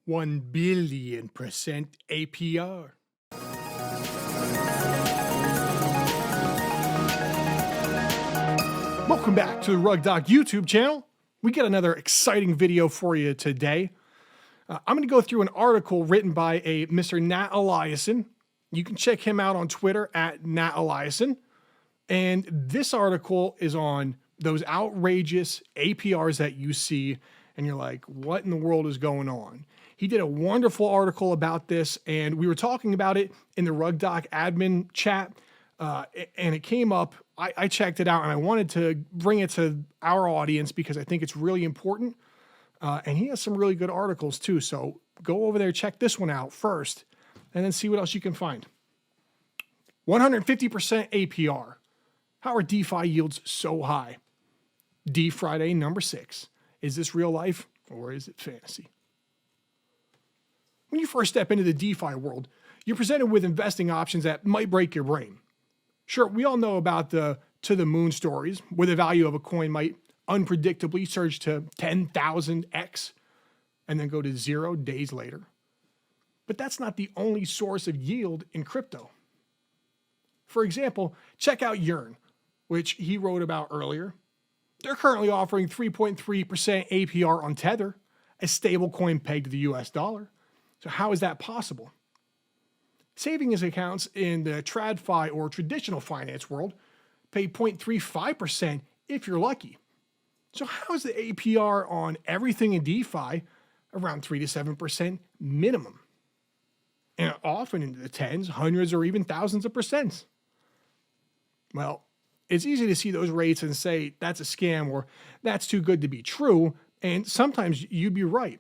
1,000,000,000% APR. Welcome back to the RugDoc YouTube channel. We got another exciting video for you today. I'm going to go through an article written by a Mr. Nat Eliason. You can check him out on Twitter at Na Eliason. And this article is on those outrageous APRs that you see, and you're like, what in the world is going on? He did a wonderful article about this, and we were talking about it in the RugDoc admin chat, and it came up. I checked it out, and I wanted to bring it to our audience because I think it's really important. And he has some really good articles too. So go over there, check this one out first, and then see what else you can find. 150% APR. How are DeFi yields so high? D Friday number 6. Is this real life or is it fantasy? When you first step into the DeFi world, you're presented with investing options that might break your brain. Sure, we all know about the to the moon stories where the value of a coin might unpredictably surge to 10,000x and then go to 0 days later. But that's not the only source of yield in crypto. For example, check out Yearn, which he wrote about earlier. They're currently offering 3.3% APR on Tether, a stable coin pegged to the US dollar. So how is that possible? Savings accounts in the TradFi or traditional finance world pay 0.35% if you're lucky. So how is the APR on everything in DeFi around 3 to 7% minimum? And often into the tens, hundreds, or even thousands of percents. Well, it's easy to see those rates and say that's a scam or that's too good to be true, and sometimes you'd be right.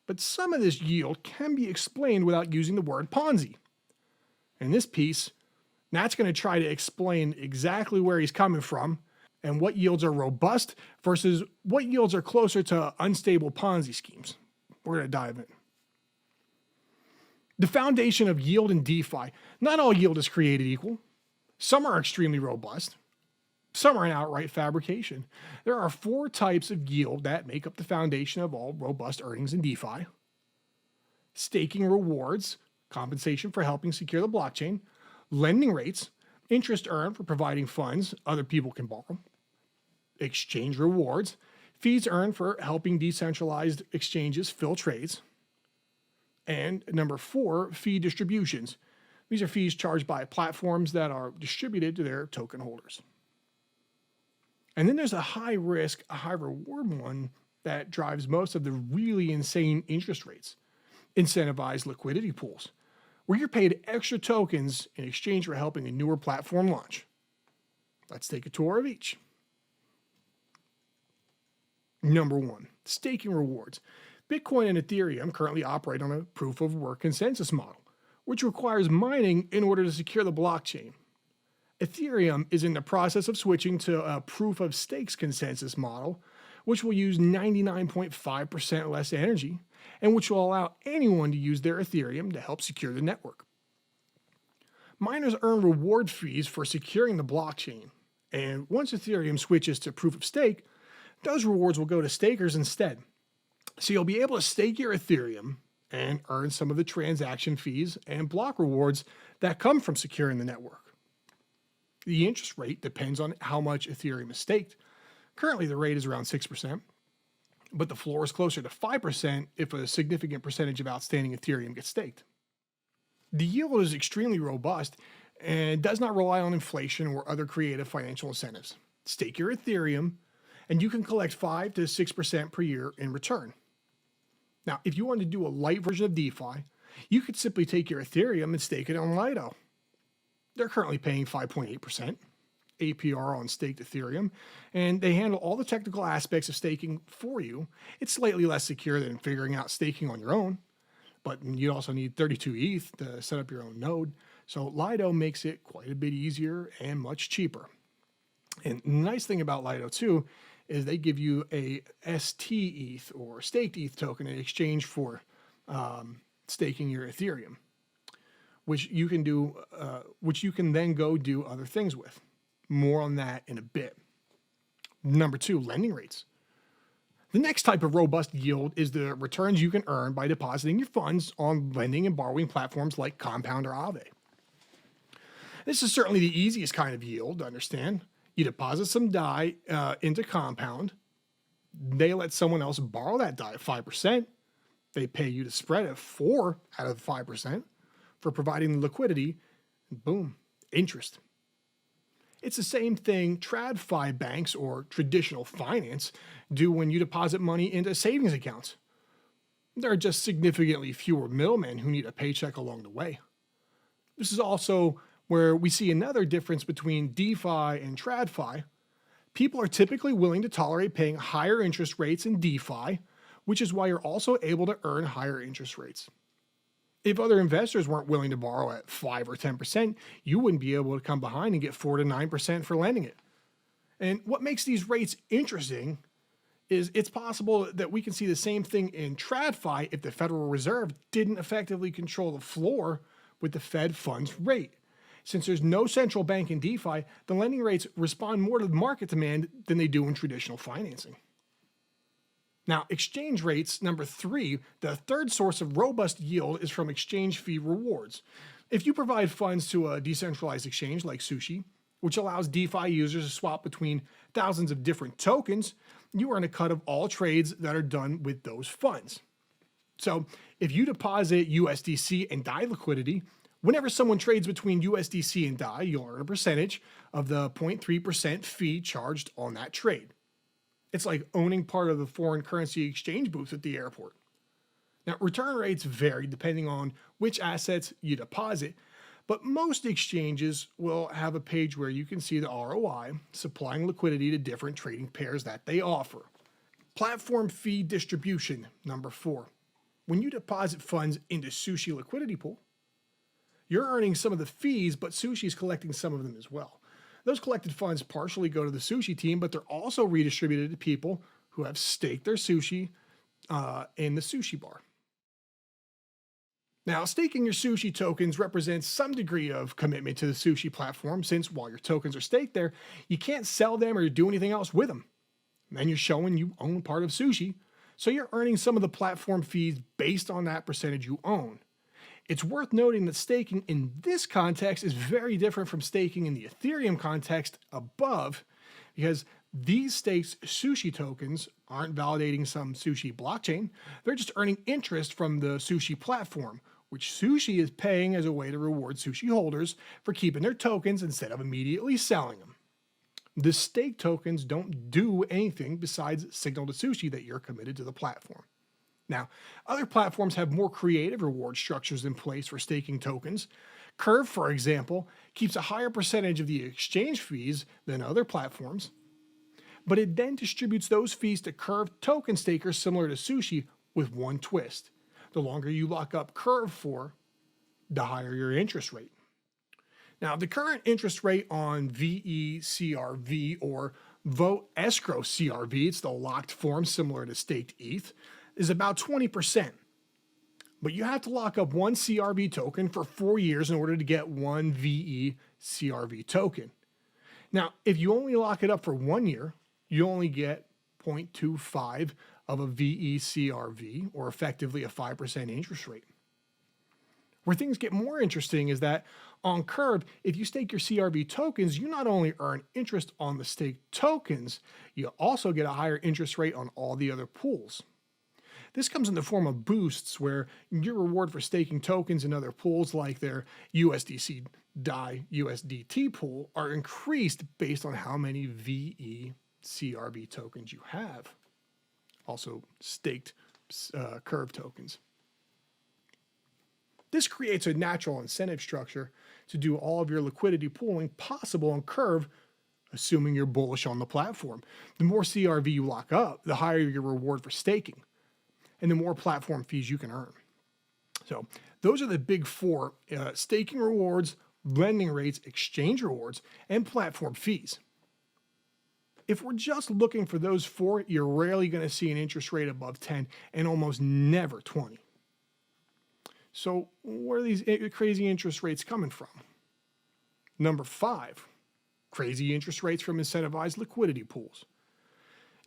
But some of this yield can be explained without using the word Ponzi. In this piece, Nat's going to try to explain exactly where he's coming from and what yields are robust versus what yields are closer to unstable Ponzi schemes. We're going to dive in. The foundation of yield in DeFi. Not all yield is created equal. Some are extremely robust. Some are an outright fabrication. There are 4 types of yield that make up the foundation of all robust earnings in DeFi. Staking rewards, compensation for helping secure the blockchain. Lending rates, interest earned for providing funds other people can borrow. Exchange rewards, fees earned for helping decentralized exchanges fill trades. And number 4, fee distributions. These are fees charged by platforms that are distributed to their token holders. And then there's a high risk, a high reward one that drives most of the really insane interest rates. Incentivized liquidity pools, where you're paid extra tokens in exchange for helping a newer platform launch. Let's take a tour of each. Number 1, staking rewards. Bitcoin and Ethereum currently operate on a proof of work consensus model, which requires mining in order to secure the blockchain. Ethereum is in the process of switching to a proof of stakes consensus model, which will use 99.5% less energy and which will allow anyone to use their Ethereum to help secure the network. Miners earn reward fees for securing the blockchain, and once Ethereum switches to proof of stake, those rewards will go to stakers instead. So you'll be able to stake your Ethereum and earn some of the transaction fees and block rewards that come from securing the network. The interest rate depends on how much Ethereum is staked. Currently, the rate is around 6%, but the floor is closer to 5% if a significant percentage of outstanding Ethereum gets staked. The yield is extremely robust and does not rely on inflation or other creative financial incentives. Stake your Ethereum, and you can collect 5 to 6% per year in return. Now, if you want to do a light version of DeFi, you could simply take your Ethereum and stake it on Lido. They're currently paying 5.8% APR on staked Ethereum, and they handle all the technical aspects of staking for you. It's slightly less secure than figuring out staking on your own, but you also need 32 ETH to set up your own node. So Lido makes it quite a bit easier and much cheaper. And the nice thing about Lido too is they give you a ST ETH or staked ETH token in exchange for staking your Ethereum, which you can do, which you can then go do other things with. More on that in a bit. Number 2, lending rates. The next type of robust yield is the returns you can earn by depositing your funds on lending and borrowing platforms like Compound or Aave. This is certainly the easiest kind of yield to understand. You deposit some DAI into Compound. They let someone else borrow that DAI at 5%. They pay you to spread at 4 out of 5% for providing the liquidity, and boom, interest. It's the same thing TradFi banks or traditional finance do when you deposit money into savings accounts. There are just significantly fewer middlemen who need a paycheck along the way. This is also where we see another difference between DeFi and TradFi. People are typically willing to tolerate paying higher interest rates in DeFi, which is why you're also able to earn higher interest rates. If other investors weren't willing to borrow at 5 or 10%, you wouldn't be able to come behind and get 4 to 9% for lending it. And what makes these rates interesting is it's possible that we can see the same thing in TradFi if the Federal Reserve didn't effectively control the floor with the Fed funds rate. Since there's no central bank in DeFi, the lending rates respond more to the market demand than they do in traditional financing. Now, exchange rates, number 3, the third source of robust yield is from exchange fee rewards. If you provide funds to a decentralized exchange like Sushi, which allows DeFi users to swap between thousands of different tokens, you earn a cut of all trades that are done with those funds. So if you deposit USDC and DAI liquidity, whenever someone trades between USDC and DAI, you'll earn a percentage of the 0.3% fee charged on that trade. It's like owning part of the foreign currency exchange booth at the airport. Now, return rates vary depending on which assets you deposit, but most exchanges will have a page where you can see the ROI, supplying liquidity to different trading pairs that they offer. Platform fee distribution, number 4. When you deposit funds into Sushi liquidity pool, you're earning some of the fees, but Sushi is collecting some of them as well. Those collected funds partially go to the Sushi team, but they're also redistributed to people who have staked their Sushi in the Sushi bar. Now, staking your Sushi tokens represents some degree of commitment to the Sushi platform, since while your tokens are staked there, you can't sell them or do anything else with them. And then you're showing you own part of Sushi, so you're earning some of the platform fees based on that percentage you own. It's worth noting that staking in this context is very different from staking in the Ethereum context above, because these staked Sushi tokens aren't validating some Sushi blockchain. They're just earning interest from the Sushi platform, which Sushi is paying as a way to reward Sushi holders for keeping their tokens instead of immediately selling them. The stake tokens don't do anything besides signal to Sushi that you're committed to the platform. Now, other platforms have more creative reward structures in place for staking tokens. Curve, for example, keeps a higher percentage of the exchange fees than other platforms, but it then distributes those fees to Curve token stakers similar to Sushi with one twist. The longer you lock up Curve for, the higher your interest rate. Now, the current interest rate on VECRV or Vote Escrow CRV, it's the locked form similar to staked ETH, is about 20%. But you have to lock up one CRV token for 4 years in order to get one VE CRV token. Now, if you only lock it up for 1 year, you only get 0.25 of a VE CRV, or effectively a 5% interest rate. Where things get more interesting is that on Curve, if you stake your CRV tokens, you not only earn interest on the staked tokens, you also get a higher interest rate on all the other pools. This comes in the form of boosts, where your reward for staking tokens in other pools like their USDC DAI USDT pool are increased based on how many VE CRV tokens you have. Also staked Curve tokens. This creates a natural incentive structure to do all of your liquidity pooling possible on Curve, assuming you're bullish on the platform. The more CRV you lock up, the higher your reward for staking, and the more platform fees you can earn. So those are the big 4: staking rewards, lending rates, exchange rewards, and platform fees. If we're just looking for those 4, you're rarely going to see an interest rate above 10 and almost never 20. So where are these crazy interest rates coming from? Number 5, crazy interest rates from incentivized liquidity pools.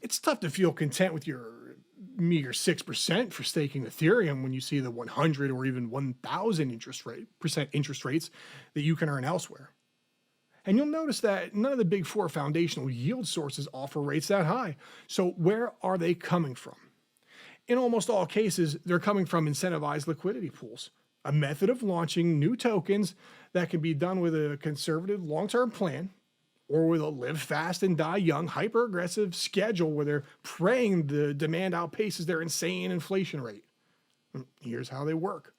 It's tough to feel content with your meager 6% for staking Ethereum when you see the 100 or even 1,000 percent interest rates that you can earn elsewhere. And you'll notice that none of the big four foundational yield sources offer rates that high. So where are they coming from? In almost all cases, they're coming from incentivized liquidity pools, a method of launching new tokens that can be done with a conservative long-term plan or with a live fast and die young, hyper aggressive schedule where they're praying the demand outpaces their insane inflation rate. Here's how they work.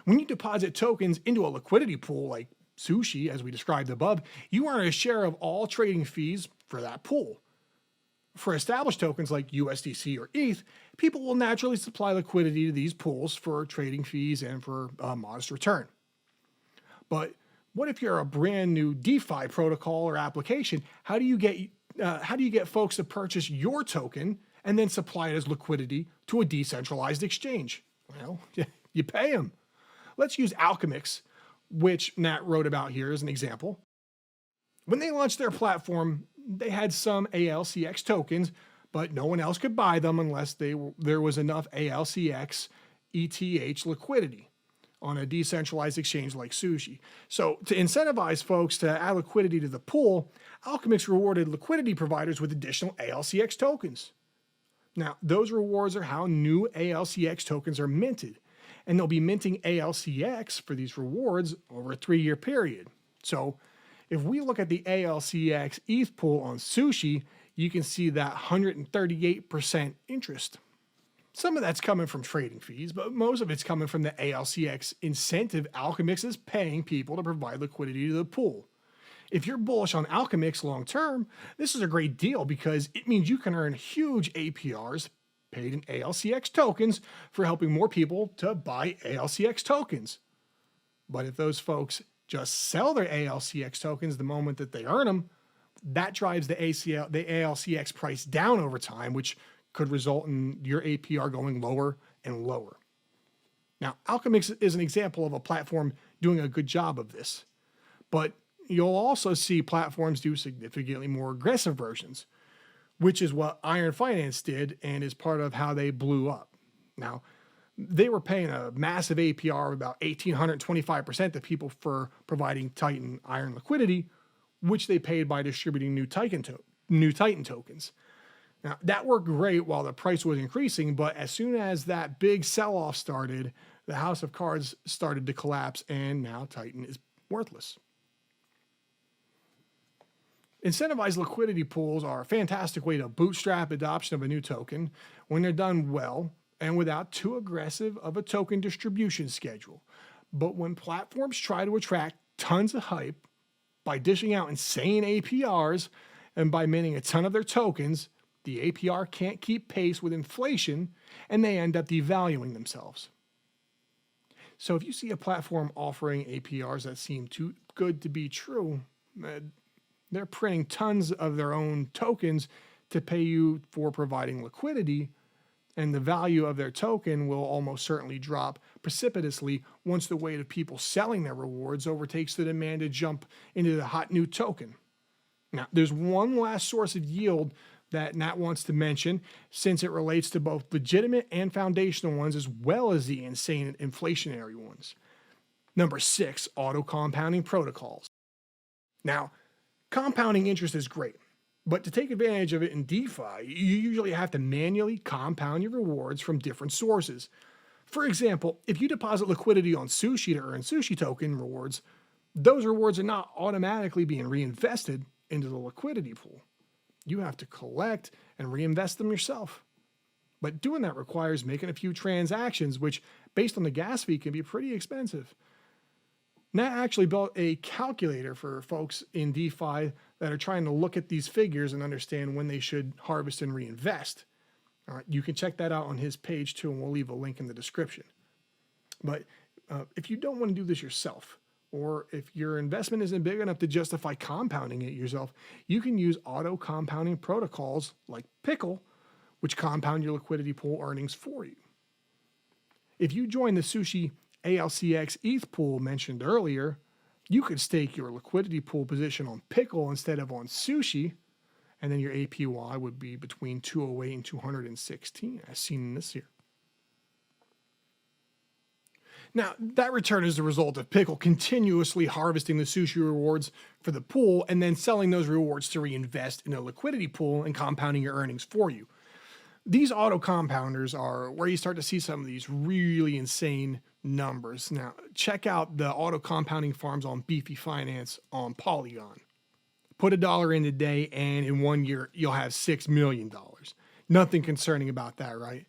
When you deposit tokens into a liquidity pool like Sushi, as we described above, you earn a share of all trading fees for that pool. For established tokens like USDC or ETH, people will naturally supply liquidity to these pools for trading fees and for a modest return. But what if you're a brand new DeFi protocol or application? How do you get folks to purchase your token and then supply it as liquidity to a decentralized exchange? Well, you pay them. Let's use Alchemix, which Nat wrote about here as an example. When they launched their platform, they had some ALCX tokens, but no one else could buy them unless there was enough ALCX ETH liquidity on a decentralized exchange like Sushi. So to incentivize folks to add liquidity to the pool, Alchemix rewarded liquidity providers with additional ALCX tokens. Now, those rewards are how new ALCX tokens are minted, and they'll be minting ALCX for these rewards over a 3-year period. So if we look at the ALCX ETH pool on Sushi, you can see that 138% interest. Some of that's coming from trading fees, but most of it's coming from the ALCX incentive Alchemix is paying people to provide liquidity to the pool. If you're bullish on Alchemix long term, this is a great deal because it means you can earn huge APRs paid in ALCX tokens for helping more people to buy ALCX tokens. But if those folks just sell their ALCX tokens the moment that they earn them, that drives the ALCX price down over time, which could result in your APR going lower and lower. Now, Alchemix is an example of a platform doing a good job of this, but you'll also see platforms do significantly more aggressive versions, which is what Iron Finance did and is part of how they blew up. Now, they were paying a massive APR of about 1,825% to people for providing Titan Iron liquidity, which they paid by distributing new Titan tokens. Now, that worked great while the price was increasing, but as soon as that big sell-off started, the house of cards started to collapse, and now Titan is worthless. Incentivized liquidity pools are a fantastic way to bootstrap adoption of a new token when they're done well and without too aggressive of a token distribution schedule. But when platforms try to attract tons of hype by dishing out insane APRs and by minting a ton of their tokens, the APR can't keep pace with inflation and they end up devaluing themselves. So if you see a platform offering APRs that seem too good to be true, they're printing tons of their own tokens to pay you for providing liquidity, and the value of their token will almost certainly drop precipitously once the weight of people selling their rewards overtakes the demand to jump into the hot new token. Now, there's one last source of yield that Nat wants to mention, since it relates to both legitimate and foundational ones as well as the insane inflationary ones. Number 6, auto-compounding protocols. Now, compounding interest is great, but to take advantage of it in DeFi, you usually have to manually compound your rewards from different sources. For example, if you deposit liquidity on Sushi to earn Sushi token rewards, those rewards are not automatically being reinvested into the liquidity pool. You have to collect and reinvest them yourself. But doing that requires making a few transactions, which, based on the gas fee, can be pretty expensive. Nat actually built a calculator for folks in DeFi that are trying to look at these figures and understand when they should harvest and reinvest. All right, you can check that out on his page too, and we'll leave a link in the description. But if you don't want to do this yourself, or if your investment isn't big enough to justify compounding it yourself, you can use auto-compounding protocols like Pickle, which compound your liquidity pool earnings for you. If you join the Sushi ALCX ETH pool mentioned earlier, you could stake your liquidity pool position on Pickle instead of on Sushi, And then your APY would be between 208 and 216, as seen in this here. Now, that return is the result of Pickle continuously harvesting the sushi rewards for the pool and then selling those rewards to reinvest in a liquidity pool and compounding your earnings for you. These auto compounders are where you start to see some of these really insane numbers. Now, check out the auto compounding farms on Beefy Finance on Polygon. Put $1 in today, and in 1 year, you'll have $6 million. Nothing concerning about that, right?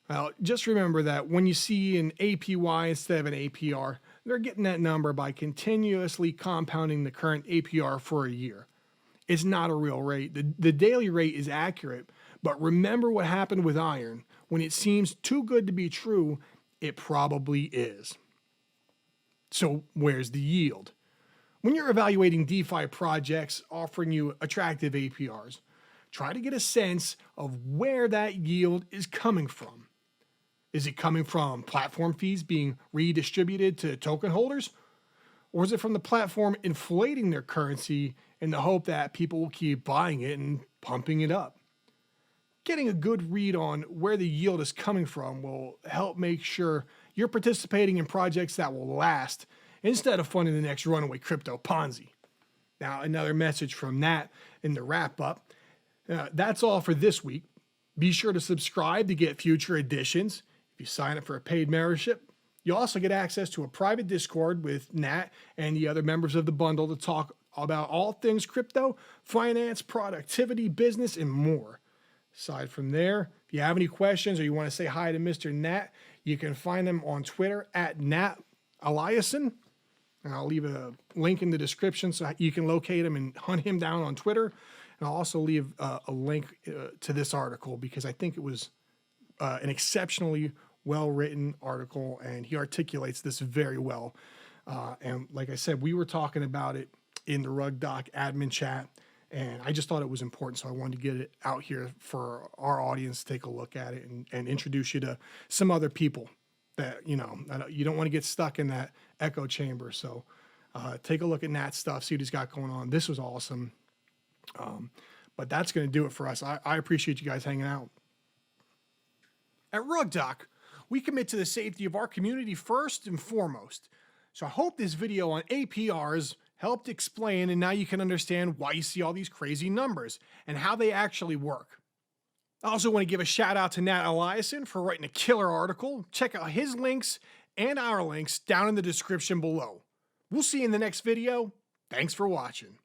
Well, just remember that when you see an APY instead of an APR, they're getting that number by continuously compounding the current APR for a year. It's not a real rate. The daily rate is accurate, but remember what happened with iron. When it seems too good to be true, it probably is. So where's the yield? When you're evaluating DeFi projects offering you attractive APRs, try to get a sense of where that yield is coming from. Is it coming from platform fees being redistributed to token holders? Or is it from the platform inflating their currency in the hope that people will keep buying it and pumping it up? Getting a good read on where the yield is coming from will help make sure you're participating in projects that will last instead of funding the next runaway crypto Ponzi. Now, another message from Nat in the wrap up. That's all for this week. Be sure to subscribe to get future editions. If you sign up for a paid membership, you'll also get access to a private Discord with Nat and the other members of the bundle to talk about all things crypto, finance, productivity, business, and more. Aside from there, if you have any questions or you want to say hi to Mr. Nat, you can find him on Twitter at Nat Eliason. And I'll leave a link in the description so you can locate him and hunt him down on Twitter. And I'll also leave a link to this article because I think it was an exceptionally well-written article, and he articulates this very well. And like I said, we were talking about it in the RugDoc admin chat, and I just thought it was important, so I wanted to get it out here for our audience to take a look at it and introduce you to some other people that, you don't want to get stuck in that echo chamber. So take a look at Nat's stuff, see what he's got going on. This was awesome. But that's going to do it for us. I appreciate you guys hanging out. At RugDoc, we commit to the safety of our community first and foremost. So I hope this video on APRs helped explain, and now you can understand why you see all these crazy numbers and how they actually work. I also want to give a shout out to Nat Eliason for writing a killer article. Check out his links and our links down in the description below. We'll see you in the next video. Thanks for watching.